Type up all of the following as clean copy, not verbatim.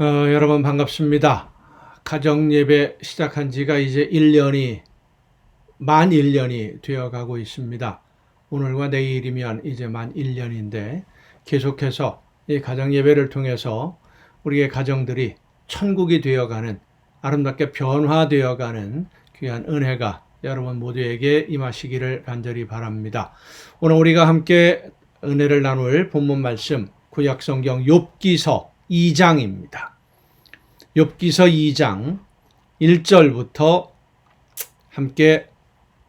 여러분 반갑습니다. 가정예배 시작한 지가 이제 만 1년이 되어 가고 있습니다. 오늘과 내일이면 이제 만 1년인데 계속해서 이 가정예배를 통해서 우리의 가정들이 천국이 되어가는, 아름답게 변화되어가는 귀한 은혜가 여러분 모두에게 임하시기를 간절히 바랍니다. 오늘 우리가 함께 은혜를 나눌 본문 말씀, 구약성경 욥기서 2장입니다. 욥기서 2장 1절부터 함께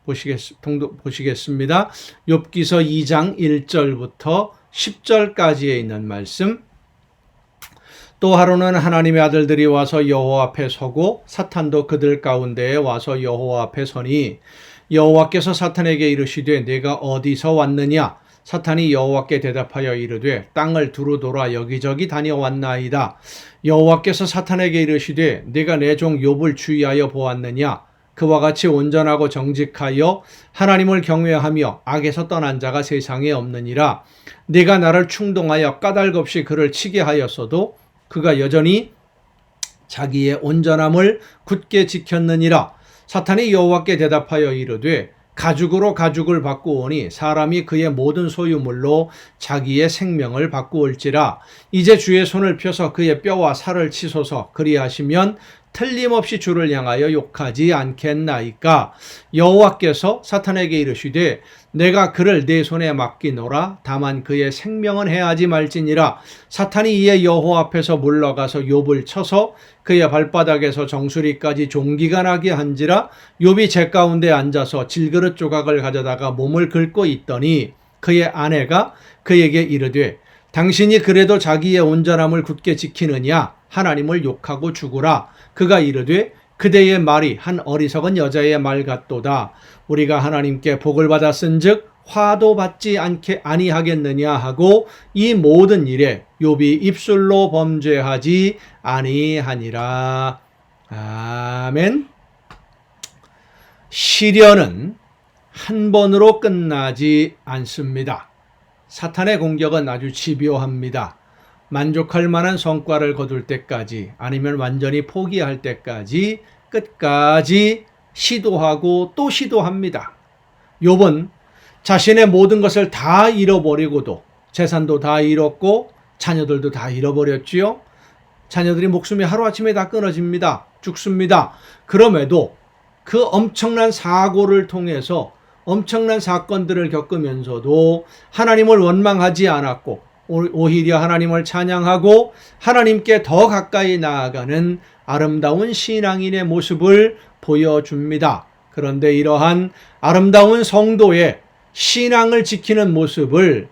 보시겠습니다. 욥기서 2장 1절부터 10절까지에 있는 말씀. 또 하루는 하나님의 아들들이 와서 여호와 앞에 서고 사탄도 그들 가운데에 와서 여호와 앞에 서니 여호와께서 사탄에게 이르시되 내가 어디서 왔느냐? 사탄이 여호와께 대답하여 이르되 땅을 두루 돌아 여기저기 다녀왔나이다. 여호와께서 사탄에게 이르시되 내가 내 종 욥을 주의하여 보았느냐? 그와 같이 온전하고 정직하여 하나님을 경외하며 악에서 떠난 자가 세상에 없느니라. 내가 나를 충동하여 까닭없이 그를 치게 하였어도 그가 여전히 자기의 온전함을 굳게 지켰느니라. 사탄이 여호와께 대답하여 이르되 가죽으로 가죽을 바꾸오니 사람이 그의 모든 소유물로 자기의 생명을 바꾸올지라. 이제 주의 손을 펴서 그의 뼈와 살을 치소서. 그리하시면 틀림없이 주를 향하여 욕하지 않겠나이까. 여호와께서 사탄에게 이르시되 내가 그를 내 손에 맡기노라. 다만 그의 생명은 해하지 말지니라. 사탄이 이에 여호와 앞에서 물러가서 욥을 쳐서 그의 발바닥에서 정수리까지 종기가 나게 한지라. 욥이 재 가운데 앉아서 질그릇 조각을 가져다가 몸을 긁고 있더니 그의 아내가 그에게 이르되 당신이 그래도 자기의 온전함을 굳게 지키느냐? 하나님을 욕하고 죽으라. 그가 이르되 그대의 말이 한 어리석은 여자의 말 같도다. 우리가 하나님께 복을 받았은즉 화도 받지 아니하겠느냐 하고 이 모든 일에 욥이 입술로 범죄하지 아니하니라. 아멘. 시련은 한 번으로 끝나지 않습니다. 사탄의 공격은 아주 집요합니다. 만족할 만한 성과를 거둘 때까지, 아니면 완전히 포기할 때까지 끝까지 시도하고 또 시도합니다. 욥은 자신의 모든 것을 다 잃어버리고도, 재산도 다 잃었고 자녀들도 다 잃어버렸지요. 자녀들이 목숨이 하루아침에 다 끊어집니다. 죽습니다. 그럼에도 그 엄청난 사고를 통해서 엄청난 사건들을 겪으면서도 하나님을 원망하지 않았고 오히려 하나님을 찬양하고 하나님께 더 가까이 나아가는 아름다운 신앙인의 모습을 보여줍니다. 그런데 이러한 아름다운 성도의 신앙을 지키는 모습을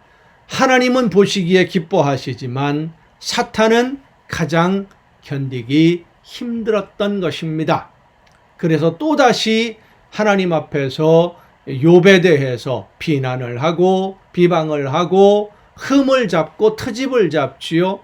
하나님은 보시기에 기뻐하시지만 사탄은 가장 견디기 힘들었던 것입니다. 그래서 또다시 하나님 앞에서 욥에 대해서 비난을 하고 비방을 하고 흠을 잡고 트집을 잡지요.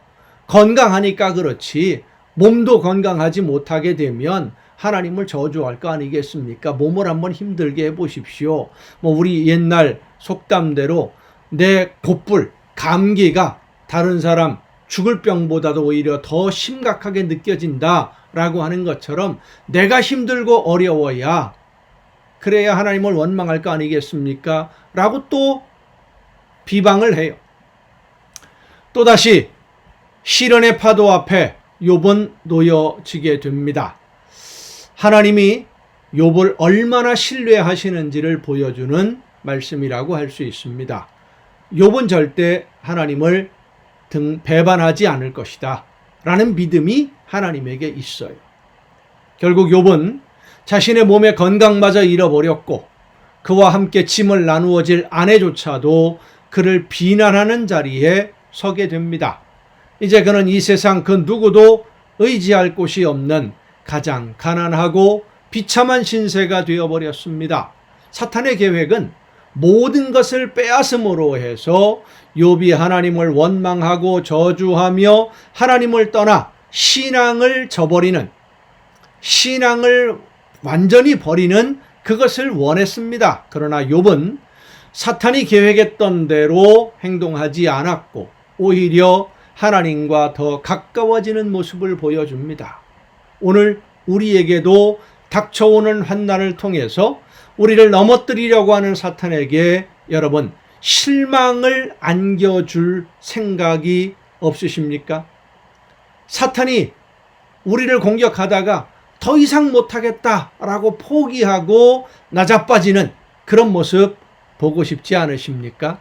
건강하니까 그렇지 몸도 건강하지 못하게 되면 하나님을 저주할 거 아니겠습니까? 몸을 한번 힘들게 해보십시오. 우리 옛날 속담대로 내 곧불, 감기가 다른 사람 죽을 병보다도 오히려 더 심각하게 느껴진다라고 하는 것처럼 내가 힘들고 어려워야 그래야 하나님을 원망할 거 아니겠습니까? 라고 또 비방을 해요. 또다시 시련의 파도 앞에 욥은 놓여지게 됩니다. 하나님이 욥을 얼마나 신뢰하시는지를 보여주는 말씀이라고 할 수 있습니다. 욥은 절대 하나님을 배반하지 않을 것이다 라는 믿음이 하나님에게 있어요. 결국 욥은 자신의 몸의 건강마저 잃어버렸고 그와 함께 짐을 나누어질 아내조차도 그를 비난하는 자리에 서게 됩니다. 이제 그는 이 세상 그 누구도 의지할 곳이 없는 가장 가난하고 비참한 신세가 되어버렸습니다. 사탄의 계획은 모든 것을 빼앗음으로 해서 욥이 하나님을 원망하고 저주하며 하나님을 떠나 신앙을 저버리는, 신앙을 완전히 버리는 그것을 원했습니다. 그러나 욥은 사탄이 계획했던 대로 행동하지 않았고 오히려 하나님과 더 가까워지는 모습을 보여줍니다. 오늘 우리에게도 닥쳐오는 환난을 통해서 우리를 넘어뜨리려고 하는 사탄에게 여러분 실망을 안겨줄 생각이 없으십니까? 사탄이 우리를 공격하다가 더 이상 못하겠다라고 포기하고 나자빠지는 그런 모습 보고 싶지 않으십니까?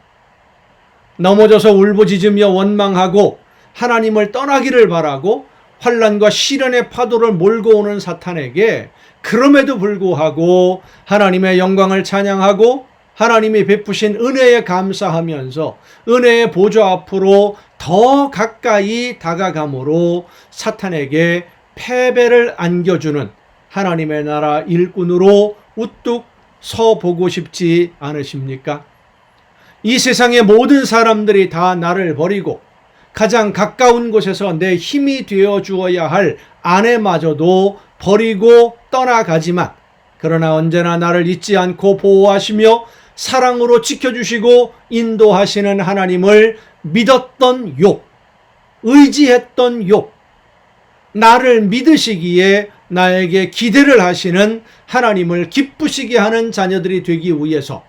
넘어져서 울부짖으며 원망하고 하나님을 떠나기를 바라고 환난과 시련의 파도를 몰고 오는 사탄에게 그럼에도 불구하고 하나님의 영광을 찬양하고 하나님이 베푸신 은혜에 감사하면서 은혜의 보좌 앞으로 더 가까이 다가감으로 사탄에게 패배를 안겨주는 하나님의 나라 일꾼으로 우뚝 서보고 싶지 않으십니까? 이 세상의 모든 사람들이 다 나를 버리고 가장 가까운 곳에서 내 힘이 되어 주어야 할 아내마저도 버리고 떠나가지만 그러나 언제나 나를 잊지 않고 보호하시며 사랑으로 지켜주시고 인도하시는 하나님을 믿었던 욥, 의지했던 욥, 나를 믿으시기에 나에게 기대를 하시는 하나님을 기쁘시게 하는 자녀들이 되기 위해서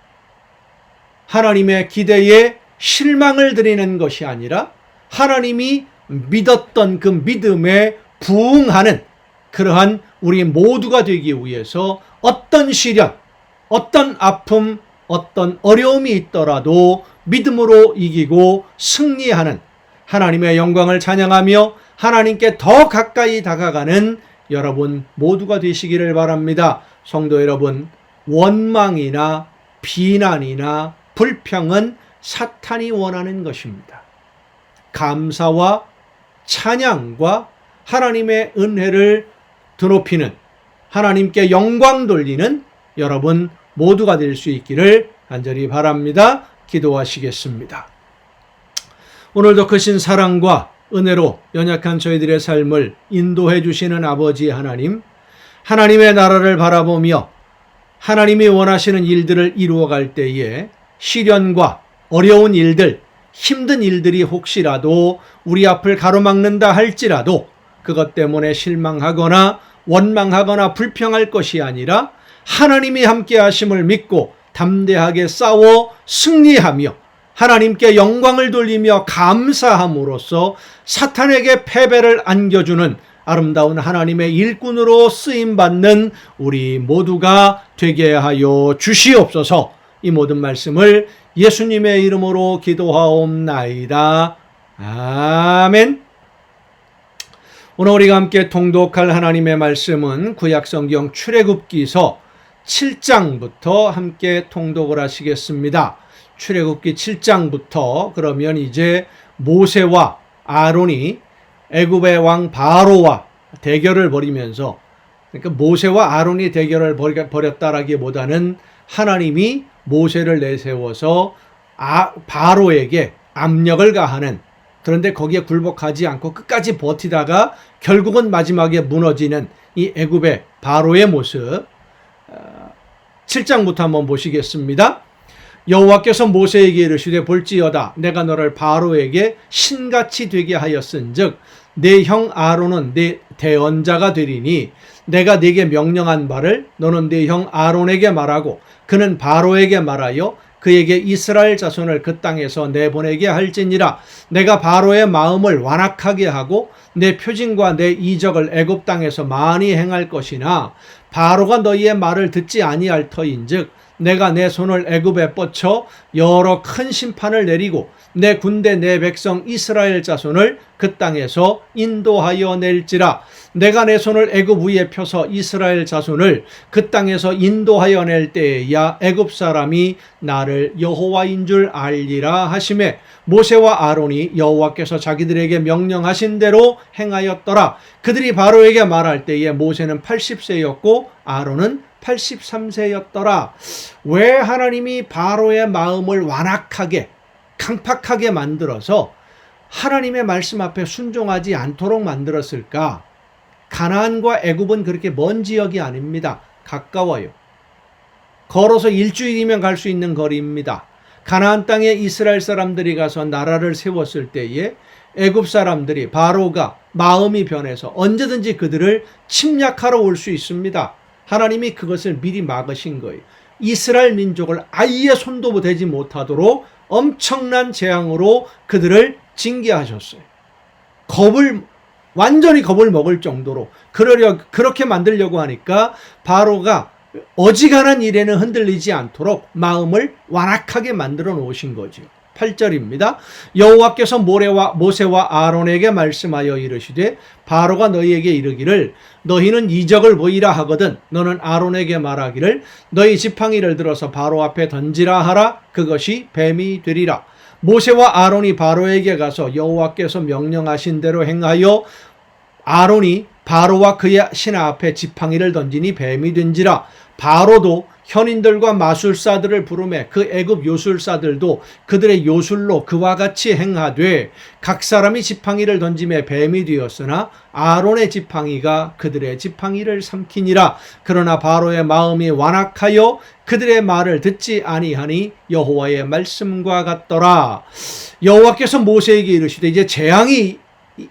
하나님의 기대에 실망을 드리는 것이 아니라 하나님이 믿었던 그 믿음에 부응하는 그러한 우리 모두가 되기 위해서 어떤 시련, 어떤 아픔, 어떤 어려움이 있더라도 믿음으로 이기고 승리하는 하나님의 영광을 찬양하며 하나님께 더 가까이 다가가는 여러분 모두가 되시기를 바랍니다. 성도 여러분, 원망이나 비난이나 불평은 사탄이 원하는 것입니다. 감사와 찬양과 하나님의 은혜를 드높이는 하나님께 영광 돌리는 여러분 모두가 될 수 있기를 간절히 바랍니다. 기도하시겠습니다. 오늘도 크신 사랑과 은혜로 연약한 저희들의 삶을 인도해 주시는 아버지 하나님, 하나님의 나라를 바라보며 하나님이 원하시는 일들을 이루어갈 때에 시련과 어려운 일들, 힘든 일들이 혹시라도 우리 앞을 가로막는다 할지라도 그것 때문에 실망하거나 원망하거나 불평할 것이 아니라 하나님이 함께 하심을 믿고 담대하게 싸워 승리하며 하나님께 영광을 돌리며 감사함으로써 사탄에게 패배를 안겨주는 아름다운 하나님의 일꾼으로 쓰임받는 우리 모두가 되게 하여 주시옵소서. 이 모든 말씀을 예수님의 이름으로 기도하옵나이다. 아멘. 오늘 우리가 함께 통독할 하나님의 말씀은 구약성경 출애굽기서 7장부터 함께 통독을 하시겠습니다. 출애굽기 7장부터 그러면 이제 모세와 아론이 애굽의 왕 바로와 대결을 벌이면서, 그러니까 모세와 아론이 대결을 벌였다라기보다는 하나님이 모세를 내세워서 바로에게 압력을 가하는, 그런데 거기에 굴복하지 않고 끝까지 버티다가 결국은 마지막에 무너지는 이 애굽의 바로의 모습, 7장부터 한번 보시겠습니다. 여호와께서 모세에게 이르시되 볼지어다 내가 너를 바로에게 신같이 되게 하였은즉 내 형 아론은 내 대언자가 되리니 내가 네게 명령한 바를 너는 네 형 아론에게 말하고 그는 바로에게 말하여 그에게 이스라엘 자손을 그 땅에서 내보내게 할지니라. 내가 바로의 마음을 완악하게 하고 내 표징과 내 이적을 애굽 땅에서 많이 행할 것이나 바로가 너희의 말을 듣지 아니할 터인즉 내가 내 손을 애굽에 뻗쳐 여러 큰 심판을 내리고 내 군대 내 백성 이스라엘 자손을 그 땅에서 인도하여 낼지라. 내가 내 손을 애굽 위에 펴서 이스라엘 자손을 그 땅에서 인도하여 낼 때에야 애굽 사람이 나를 여호와인 줄 알리라 하시매 모세와 아론이 여호와께서 자기들에게 명령하신 대로 행하였더라. 그들이 바로에게 말할 때에 모세는 80세였고 아론은 83세였더라. 왜 하나님이 바로의 마음을 완악하게 강팍하게 만들어서 하나님의 말씀 앞에 순종하지 않도록 만들었을까? 가나안과 애굽은 그렇게 먼 지역이 아닙니다. 가까워요. 걸어서 일주일이면 갈 수 있는 거리입니다. 가나안 땅에 이스라엘 사람들이 가서 나라를 세웠을 때에 애굽 사람들이 바로가 마음이 변해서 언제든지 그들을 침략하러 올 수 있습니다. 하나님이 그것을 미리 막으신 거예요. 이스라엘 민족을 아예 손도 대지 못하도록 엄청난 재앙으로 그들을 징계하셨어요. 완전히 겁을 먹을 정도로 그렇게 만들려고 하니까 바로가 어지간한 일에는 흔들리지 않도록 마음을 완악하게 만들어 놓으신 거죠. 8절입니다. 여호와께서 모세와 아론에게 말씀하여 이르시되 바로가 너희에게 이르기를 너희는 이적을 보이라 하거든 너는 아론에게 말하기를 너희 지팡이를 들어서 바로 앞에 던지라 하라. 그것이 뱀이 되리라. 모세와 아론이 바로에게 가서 여호와께서 명령하신 대로 행하여 아론이 바로와 그의 신하 앞에 지팡이를 던지니 뱀이 된지라. 바로도 현인들과 마술사들을 부르매 그 애굽 요술사들도 그들의 요술로 그와 같이 행하되 각 사람이 지팡이를 던짐에 뱀이 되었으나 아론의 지팡이가 그들의 지팡이를 삼키니라. 그러나 바로의 마음이 완악하여 그들의 말을 듣지 아니하니 여호와의 말씀과 같더라. 여호와께서 모세에게 이르시되 이제 재앙이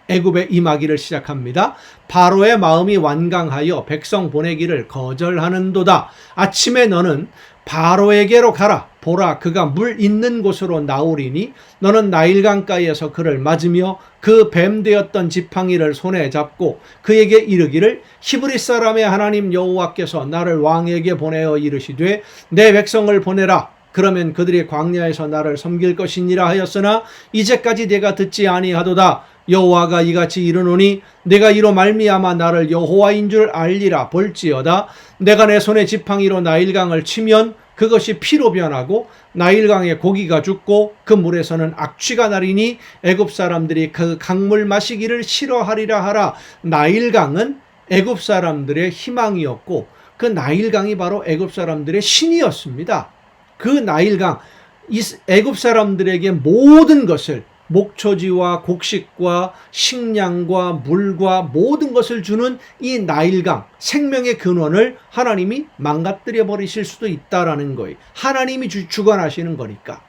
애굽에 임하기를 시작합니다. 바로의 마음이 완강하여 백성 보내기를 거절하는도다. 아침에 너는 바로에게로 가라. 보라, 그가 물 있는 곳으로 나오리니 너는 나일강가에서 그를 맞으며 그 뱀 되었던 지팡이를 손에 잡고 그에게 이르기를 히브리 사람의 하나님 여호와께서 나를 왕에게 보내어 이르시되 내 백성을 보내라. 그러면 그들이 광야에서 나를 섬길 것이니라 하였으나 이제까지 내가 듣지 아니하도다. 여호와가 이같이 이르노니 내가 이로 말미암아 나를 여호와인 줄 알리라. 볼지어다 내가 내 손에 지팡이로 나일강을 치면 그것이 피로 변하고 나일강에 고기가 죽고 그 물에서는 악취가 나리니 애굽 사람들이 그 강물 마시기를 싫어하리라 하라. 나일강은 애굽 사람들의 희망이었고 그 나일강이 바로 애굽 사람들의 신이었습니다. 그 나일강, 애굽 사람들에게 모든 것을 목초지와 곡식과 식량과 물과 모든 것을 주는 이 나일강, 생명의 근원을 하나님이 망가뜨려 버리실 수도 있다라는 거예요. 하나님이 주관하시는 거니까.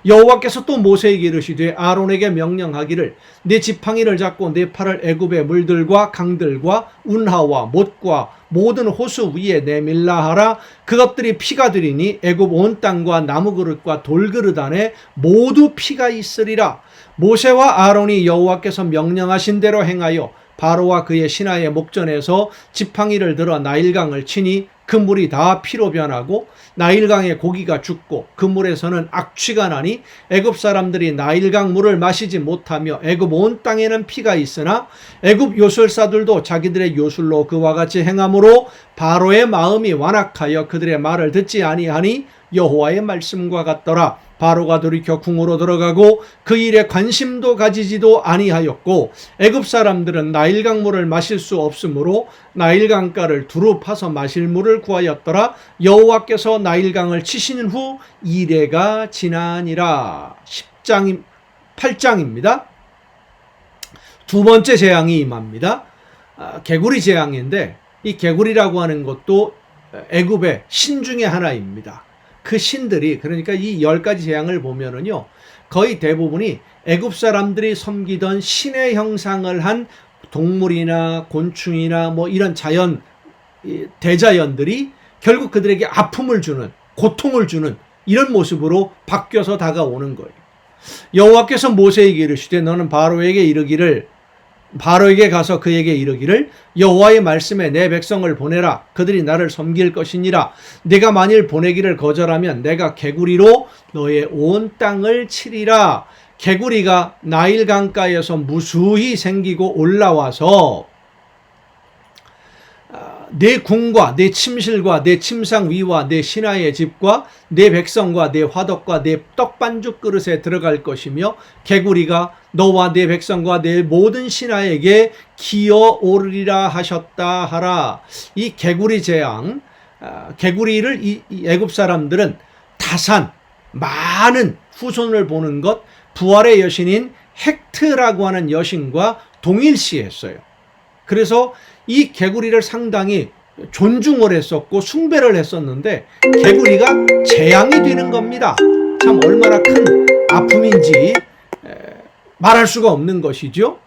여호와께서 또 모세에게 이르시되 아론에게 명령하기를 내 지팡이를 잡고 내 팔을 애굽의 물들과 강들과 운하와 못과 모든 호수 위에 내밀라 하라. 그것들이 피가 되리니 애굽 온 땅과 나무 그릇과 돌 그릇 안에 모두 피가 있으리라. 모세와 아론이 여호와께서 명령하신 대로 행하여 바로와 그의 신하의 목전에서 지팡이를 들어 나일강을 치니 그 물이 다 피로 변하고 나일강의 고기가 죽고 그 물에서는 악취가 나니 애굽 사람들이 나일강 물을 마시지 못하며 애굽 온 땅에는 피가 있으나 애굽 요술사들도 자기들의 요술로 그와 같이 행함으로 바로의 마음이 완악하여 그들의 말을 듣지 아니하니 여호와의 말씀과 같더라. 바로가 돌이켜 궁으로 들어가고 그 일에 관심도 가지지도 아니하였고 애굽 사람들은 나일강 물을 마실 수 없으므로 나일강가를 두루 파서 마실 물을 구하였더라. 여호와께서 나일강을 치신 후 이레가 지나니라. 8장입니다. 두 번째 재앙이 임합니다. 개구리 재앙인데 이 개구리라고 하는 것도 애굽의 신 중에 하나입니다. 그 신들이, 그러니까 이 10가지 재앙을 보면은요, 거의 대부분이 애굽 사람들이 섬기던 신의 형상을 한 동물이나 곤충이나 뭐 이런 자연, 대자연들이 결국 그들에게 아픔을 주는, 고통을 주는 이런 모습으로 바뀌어서 다가오는 거예요. 여호와께서 모세에게 이르시되 너는 바로에게 가서 그에게 이르기를 여호와의 말씀에 내 백성을 보내라. 그들이 나를 섬길 것이니라. 내가 만일 보내기를 거절하면 내가 개구리로 너의 온 땅을 치리라. 개구리가 나일강가에서 무수히 생기고 올라와서 내 궁과 내 침실과 내 침상 위와 내 신하의 집과 내 백성과 내 화덕과 내 떡반죽 그릇에 들어갈 것이며 개구리가 너와 내 백성과 내 모든 신하에게 기어 오르리라 하셨다 하라. 이 개구리 재앙, 개구리를 이 애굽 사람들은 다산, 많은 후손을 보는 것, 부활의 여신인 헥트라고 하는 여신과 동일시했어요. 그래서 이 개구리를 상당히 존중을 했었고 숭배를 했었는데 개구리가 재앙이 되는 겁니다. 참 얼마나 큰 아픔인지 말할 수가 없는 것이죠.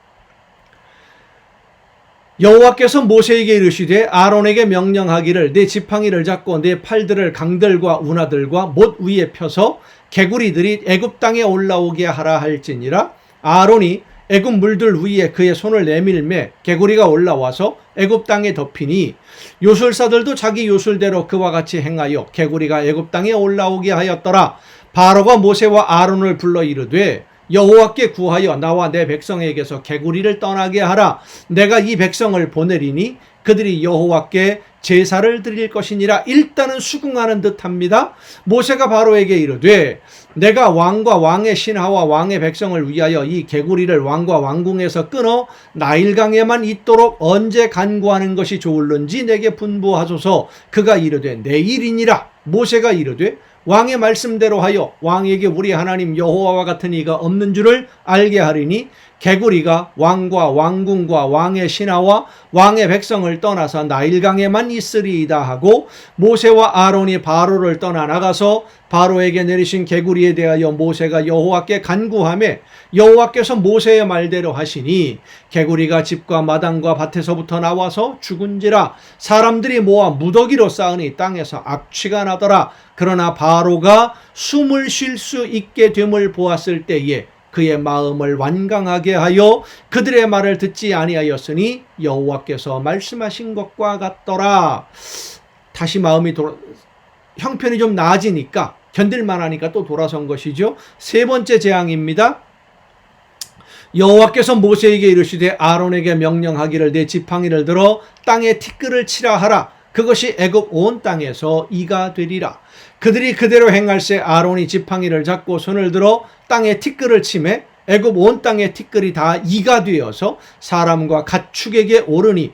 여호와께서 모세에게 이르시되 아론에게 명령하기를 내 지팡이를 잡고 내 팔들을 강들과 운하들과 못 위에 펴서 개구리들이 애굽 땅에 올라오게 하라 할지니라. 아론이 애굽 물들 위에 그의 손을 내밀매 개구리가 올라와서 애굽 땅에 덮이니 요술사들도 자기 요술대로 그와 같이 행하여 개구리가 애굽 땅에 올라오게 하였더라. 바로가 모세와 아론을 불러 이르되 여호와께 구하여 나와 내 백성에게서 개구리를 떠나게 하라. 내가 이 백성을 보내리니 그들이 여호와께 제사를 드릴 것이니라. 일단은 수긍하는 듯합니다. 모세가 바로에게 이르되 내가 왕과 왕의 신하와 왕의 백성을 위하여 이 개구리를 왕과 왕궁에서 끊어 나일강에만 있도록 언제 간구하는 것이 좋을는지 내게 분부하소서. 그가 이르되 내일이니라. 모세가 이르되 왕의 말씀대로 하여 왕에게 우리 하나님 여호와와 같은 이가 없는 줄을 알게 하리니 개구리가 왕과 왕궁과 왕의 신하와 왕의 백성을 떠나서 나일강에만 있으리이다 하고 모세와 아론이 바로를 떠나 나가서 바로에게 내리신 개구리에 대하여 모세가 여호와께 간구하매 여호와께서 모세의 말대로 하시니 개구리가 집과 마당과 밭에서부터 나와서 죽은지라. 사람들이 모아 무더기로 쌓으니 땅에서 악취가 나더라. 그러나 바로가 숨을 쉴 수 있게 됨을 보았을 때에 그의 마음을 완강하게 하여 그들의 말을 듣지 아니하였으니 여호와께서 말씀하신 것과 같더라. 다시 마음이 형편이 좀 나아지니까 견딜만하니까 또 돌아선 것이죠. 세 번째 재앙입니다. 여호와께서 모세에게 이르시되 아론에게 명령하기를 내 지팡이를 들어 땅에 티끌을 치라 하라. 그것이 애굽 온 땅에서 이가 되리라. 그들이 그대로 행할세 아론이 지팡이를 잡고 손을 들어 땅에 티끌을 치매 애굽 온 땅의 티끌이 다 이가 되어서 사람과 가축에게 오르니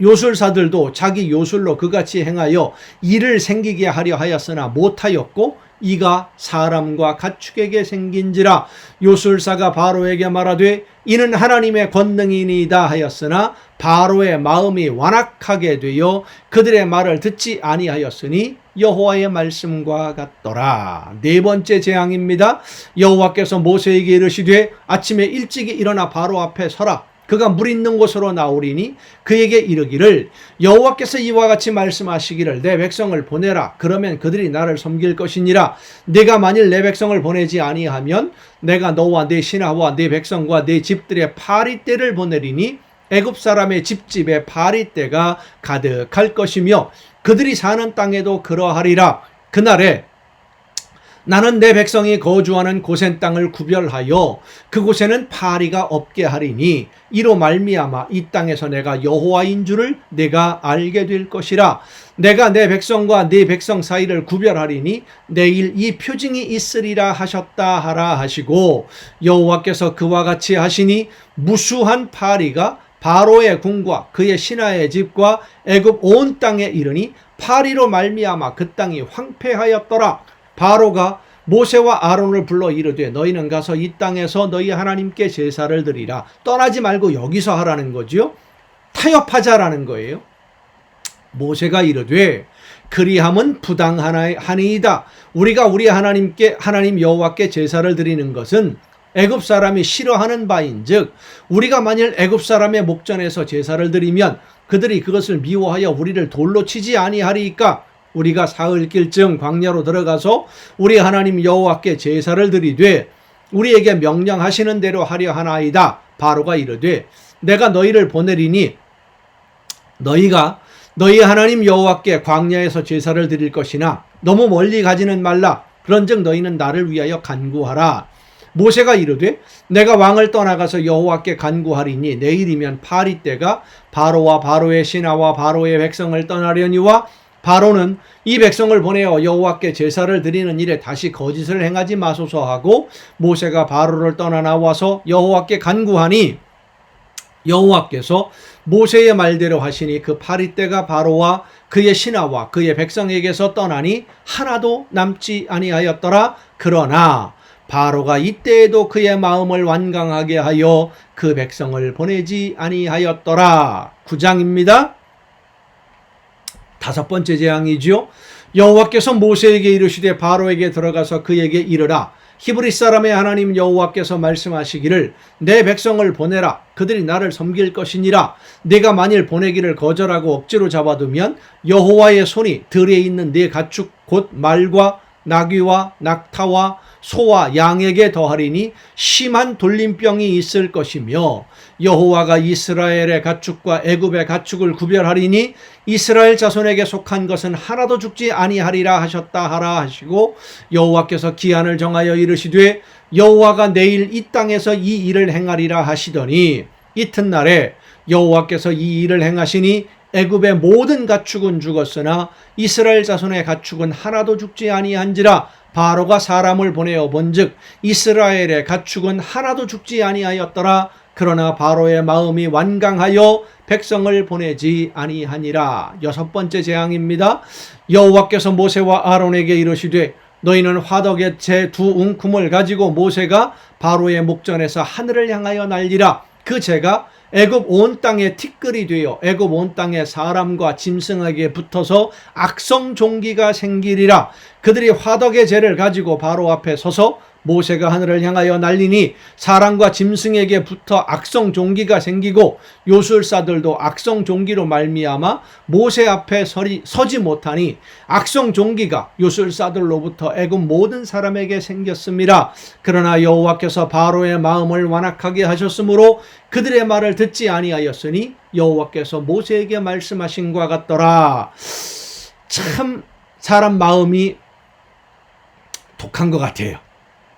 요술사들도 자기 요술로 그같이 행하여 이를 생기게 하려 하였으나 못하였고 이가 사람과 가축에게 생긴지라. 요술사가 바로에게 말하되 이는 하나님의 권능이니이다 하였으나 바로의 마음이 완악하게 되어 그들의 말을 듣지 아니하였으니 여호와의 말씀과 같더라. 네 번째 재앙입니다. 여호와께서 모세에게 이르시되 아침에 일찍이 일어나 바로 앞에 서라. 그가 물 있는 곳으로 나오리니 그에게 이르기를 여호와께서 이와 같이 말씀하시기를 내 백성을 보내라. 그러면 그들이 나를 섬길 것이니라. 네가 만일 내 백성을 보내지 아니하면 내가 너와 네 신하와 네 백성과 네 집들의 파리떼를 보내리니 애굽 사람의 집집에 파리떼가 가득할 것이며 그들이 사는 땅에도 그러하리라. 그날에 나는 내 백성이 거주하는 고센 땅을 구별하여 그곳에는 파리가 없게 하리니 이로 말미암아 이 땅에서 내가 여호와인 줄을 내가 알게 될 것이라. 내가 내 백성과 네 백성 사이를 구별하리니 내일 이 표징이 있으리라 하셨다 하라 하시고 여호와께서 그와 같이 하시니 무수한 파리가 바로의 궁과 그의 신하의 집과 애굽 온 땅에 이르니 파리로 말미암아 그 땅이 황폐하였더라. 바로가 모세와 아론을 불러 이르되 너희는 가서 이 땅에서 너희 하나님께 제사를 드리라. 떠나지 말고 여기서 하라는 거죠. 타협하자라는 거예요. 모세가 이르되 그리함은 부당하니이다. 우리가 우리 하나님 여호와께 제사를 드리는 것은 애굽 사람이 싫어하는 바인즉 우리가 만일 애굽 사람의 목전에서 제사를 드리면 그들이 그것을 미워하여 우리를 돌로 치지 아니하리이까. 우리가 사흘길쯤 광야로 들어가서 우리 하나님 여호와께 제사를 드리되 우리에게 명령하시는 대로 하려 하나이다. 바로가 이르되 내가 너희를 보내리니 너희가 너희 하나님 여호와께 광야에서 제사를 드릴 것이나 너무 멀리 가지는 말라. 그런즉 너희는 나를 위하여 간구하라. 모세가 이르되 내가 왕을 떠나가서 여호와께 간구하리니 내일이면 파리떼가 바로와 바로의 신하와 바로의 백성을 떠나려니와 바로는 이 백성을 보내어 여호와께 제사를 드리는 일에 다시 거짓을 행하지 마소서 하고 모세가 바로를 떠나 나와서 여호와께 간구하니 여호와께서 모세의 말대로 하시니 그 파리떼가 바로와 그의 신하와 그의 백성에게서 떠나니 하나도 남지 아니하였더라. 그러나 바로가 이때에도 그의 마음을 완강하게 하여 그 백성을 보내지 아니하였더라. 9장입니다. 다섯 번째 재앙이지요. 여호와께서 모세에게 이르시되 바로에게 들어가서 그에게 이르라. 히브리 사람의 하나님 여호와께서 말씀하시기를 내 백성을 보내라. 그들이 나를 섬길 것이니라. 내가 만일 보내기를 거절하고 억지로 잡아두면 여호와의 손이 들에 있는 네 가축 곧 말과 나귀와 낙타와 소와 양에게 더하리니 심한 돌림병이 있을 것이며 여호와가 이스라엘의 가축과 애굽의 가축을 구별하리니 이스라엘 자손에게 속한 것은 하나도 죽지 아니하리라 하셨다 하라 하시고 여호와께서 기한을 정하여 이르시되 여호와가 내일 이 땅에서 이 일을 행하리라 하시더니 이튿날에 여호와께서 이 일을 행하시니 애굽의 모든 가축은 죽었으나 이스라엘 자손의 가축은 하나도 죽지 아니한지라. 바로가 사람을 보내어 본즉 이스라엘의 가축은 하나도 죽지 아니하였더라. 그러나 바로의 마음이 완강하여 백성을 보내지 아니하니라. 6번째 재앙입니다. 여호와께서 모세와 아론에게 이르시되 너희는 화덕의 제 2웅큼을 가지고 모세가 바로의 목전에서 하늘을 향하여 날리라. 그 재가 애굽 온 땅에 티끌이 되어 애굽 온 땅에 사람과 짐승에게 붙어서 악성 종기가 생기리라. 그들이 화덕의 재를 가지고 바로 앞에 서서 모세가 하늘을 향하여 날리니 사람과 짐승에게 붙어 악성 종기가 생기고 요술사들도 악성 종기로 말미암아 모세 앞에 서지 못하니 악성 종기가 요술사들로부터 애굽 모든 사람에게 생겼습니다. 그러나 여호와께서 바로의 마음을 완악하게 하셨으므로 그들의 말을 듣지 아니하였으니 여호와께서 모세에게 말씀하신 것 같더라. 참 사람 마음이 독한 것 같아요.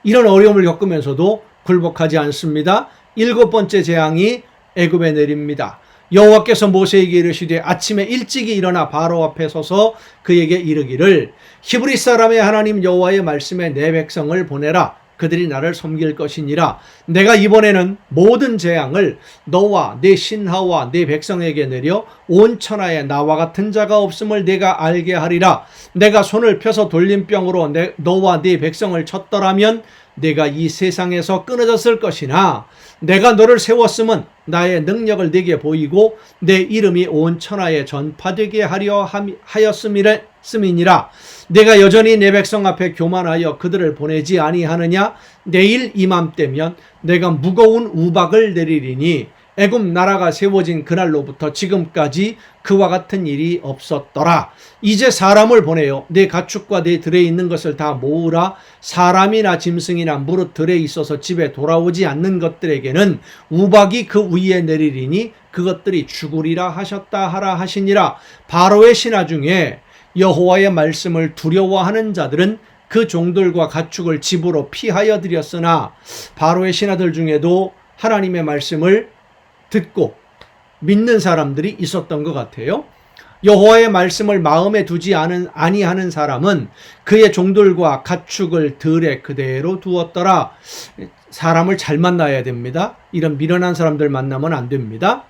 이런 어려움을 겪으면서도 굴복하지 않습니다. 7번째 재앙이 애굽에 내립니다. 여호와께서 모세에게 이르시되 아침에 일찍이 일어나 바로 앞에 서서 그에게 이르기를 히브리 사람의 하나님 여호와의 말씀에 내 백성을 보내라. 그들이 나를 섬길 것이니라. 내가 이번에는 모든 재앙을 너와 네 신하와 네 백성에게 내려 온 천하에 나와 같은 자가 없음을 내가 알게 하리라. 내가 손을 펴서 돌림병으로 너와 네 백성을 쳤더라면 내가 이 세상에서 끊어졌을 것이나 내가 너를 세웠음은 나의 능력을 네게 보이고 내 이름이 온 천하에 전파되게 하려 하였음이니라. 내가 여전히 내 백성 앞에 교만하여 그들을 보내지 아니하느냐. 내일 이맘때면 내가 무거운 우박을 내리리니 애굽 나라가 세워진 그날로부터 지금까지 그와 같은 일이 없었더라. 이제 사람을 보내어 내 가축과 내 들에 있는 것을 다 모으라. 사람이나 짐승이나 무릇 들에 있어서 집에 돌아오지 않는 것들에게는 우박이 그 위에 내리리니 그것들이 죽으리라 하셨다 하라 하시니라. 바로의 신하 중에 여호와의 말씀을 두려워하는 자들은 그 종들과 가축을 집으로 피하여 들였으나 바로의 신하들 중에도 하나님의 말씀을 듣고 믿는 사람들이 있었던 것 같아요. 여호와의 말씀을 마음에 두지 아니하는 사람은 그의 종들과 가축을 들에 그대로 두었더라. 사람을 잘 만나야 됩니다. 이런 미련한 사람들 만나면 안 됩니다.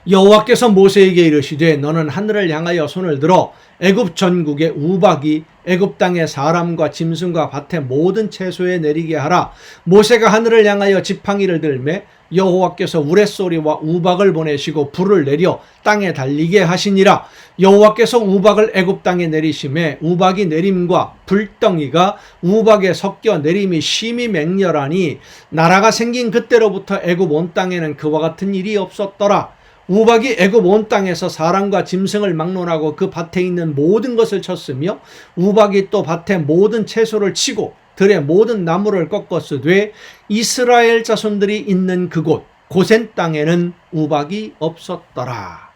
여호와께서 모세에게 이르시되 너는 하늘을 향하여 손을 들어 애굽 전국의 우박이 애굽 땅의 사람과 짐승과 밭의 모든 채소에 내리게 하라. 모세가 하늘을 향하여 지팡이를 들매 여호와께서 우레소리와 우박을 보내시고 불을 내려 땅에 달리게 하시니라. 여호와께서 우박을 애굽 땅에 내리심에 우박이 내림과 불덩이가 우박에 섞여 내림이 심히 맹렬하니 나라가 생긴 그때로부터 애굽 온 땅에는 그와 같은 일이 없었더라. 우박이 애굽 온 땅에서 사람과 짐승을 막론하고 그 밭에 있는 모든 것을 쳤으며 우박이 또 밭의 모든 채소를 치고 들의 모든 나무를 꺾었으되 이스라엘 자손들이 있는 그곳 고센 땅에는 우박이 없었더라.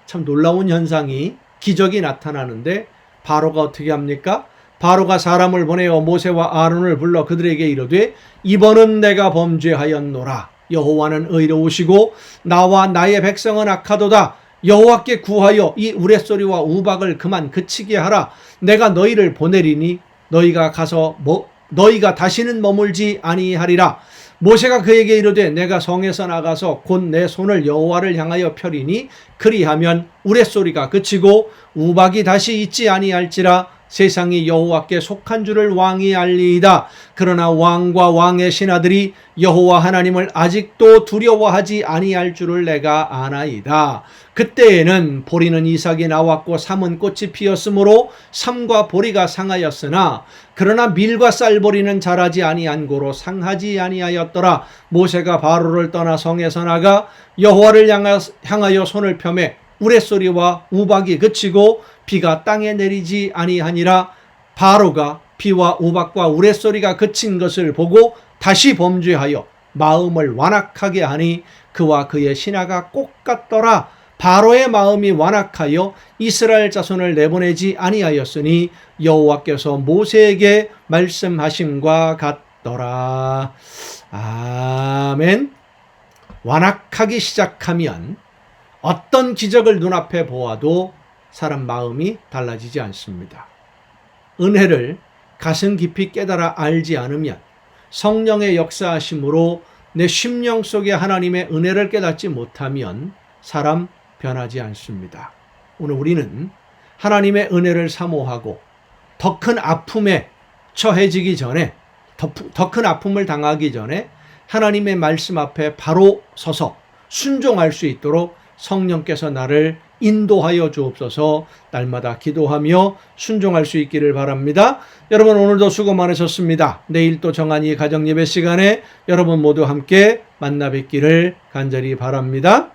참 놀라운 현상이 기적이 나타나는데 바로가 어떻게 합니까? 바로가 사람을 보내어 모세와 아론을 불러 그들에게 이르되 이번은 내가 범죄하였노라. 여호와는 의로우시고 나와 나의 백성은 악하도다. 여호와께 구하여 이 우레소리와 우박을 그만 그치게 하라. 내가 너희를 보내리니 너희가 가서 너희가 다시는 머물지 아니하리라. 모세가 그에게 이르되 내가 성에서 나가서 곧 내 손을 여호와를 향하여 펴리니 그리하면 우레소리가 그치고 우박이 다시 있지 아니할지라. 세상이 여호와께 속한 줄을 왕이 알리이다. 그러나 왕과 왕의 신하들이 여호와 하나님을 아직도 두려워하지 아니할 줄을 내가 아나이다. 그때에는 보리는 이삭이 나왔고 삼은 꽃이 피었으므로 삼과 보리가 상하였으나 그러나 밀과 쌀보리는 자라지 아니한 고로 상하지 아니하였더라. 모세가 바로를 떠나 성에서 나가 여호와를 향하여 손을 펴매 우레소리와 우박이 그치고 비가 땅에 내리지 아니하니라. 바로가 비와 우박과 우레소리가 그친 것을 보고 다시 범죄하여 마음을 완악하게 하니 그와 그의 신하가 똑같더라. 바로의 마음이 완악하여 이스라엘 자손을 내보내지 아니하였으니 여호와께서 모세에게 말씀하심과 같더라. 아멘. 완악하기 시작하면 어떤 기적을 눈앞에 보아도 사람 마음이 달라지지 않습니다. 은혜를 가슴 깊이 깨달아 알지 않으면 성령의 역사하심으로 내 심령 속에 하나님의 은혜를 깨닫지 못하면 사람 변하지 않습니다. 오늘 우리는 하나님의 은혜를 사모하고 더 큰 아픔에 처해지기 전에, 더 큰 아픔을 당하기 전에 하나님의 말씀 앞에 바로 서서 순종할 수 있도록 성령께서 나를 인도하여 주옵소서. 날마다 기도하며 순종할 수 있기를 바랍니다. 여러분 오늘도 수고 많으셨습니다. 내일 또 정한 이 가정예배 시간에 여러분 모두 함께 만나 뵙기를 간절히 바랍니다.